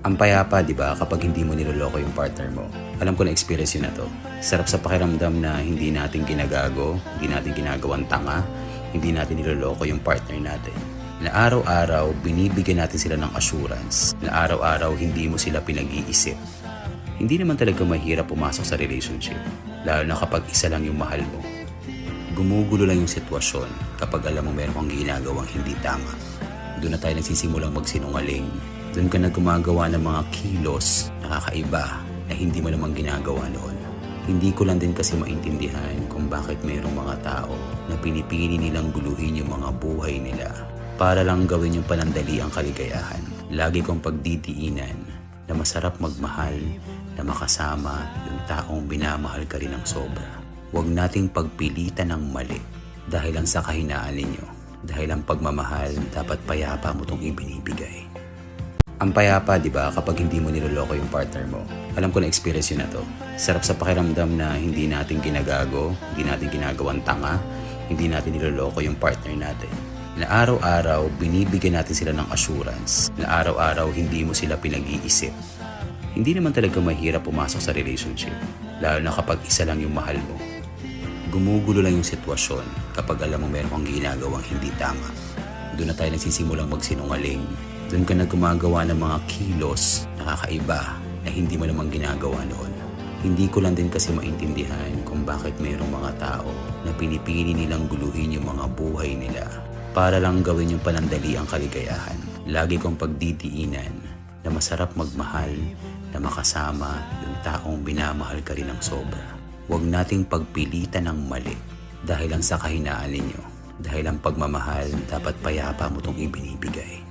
Ang payapa, di ba, kapag hindi mo niloloko yung partner mo. Alam ko na experience yun na to. Sarap sa pakiramdam na hindi natin ginagago, hindi natin ginagawang tanga, hindi natin niloloko yung partner natin. Na araw-araw, binibigyan natin sila ng assurance. Na araw-araw, hindi mo sila pinag-iisip. Hindi naman talaga mahirap pumasok sa relationship, lalo na kapag isa lang yung mahal mo. Gumugulo lang yung sitwasyon kapag alam mo meron kang ginagawang hindi tama. Doon na tayo nagsisimulang magsinungaling. Doon ka na gumagawa ng mga kilos na kakaiba na hindi mo naman ginagawa noon. Hindi ko lang din kasi maintindihan kung bakit mayroong mga tao na pinipili nilang guluhin yung mga buhay nila para lang gawin yung panandali ang kaligayahan. Lagi kong pagdidiinan na masarap magmahal, na makasama yung taong binamahal ka rin ng sobra. Huwag nating pagpilitan ng mali dahil lang sa kahinaan ninyo. Dahil ang pagmamahal, dapat payapa mo itong ibinibigay. Ang payapa, di ba, kapag hindi mo niloloko yung partner mo. Alam ko na experience yun na to. Sarap sa pakiramdam na hindi natin ginagago, hindi natin ginagawang tanga, hindi natin niloloko yung partner natin. Na araw-araw, binibigyan natin sila ng assurance. Na araw-araw, hindi mo sila pinag-iisip. Hindi naman talaga mahirap pumasok sa relationship, lalo na kapag isa lang yung mahal mo. Gumugulo lang yung sitwasyon kapag alam mo meron kang ginagawang hindi tama. Doon na tayo nagsisimulang magsinungaling. Doon ka na gumagawa ng mga kilos na kakaiba na hindi mo naman ginagawa noon. Hindi ko lang din kasi maintindihan kung bakit mayroong mga tao na pinipili nilang guluhin yung mga buhay nila para lang gawin yung panandali ang kaligayahan. Lagi kong pagdidiinan na masarap magmahal, na makasama yung taong binamahal ka rin ng sobra. Huwag nating pagpilitan ng mali dahil lang sa kahinaan ninyo. Dahil ang pagmamahal, dapat payapa mo itong ibinibigay.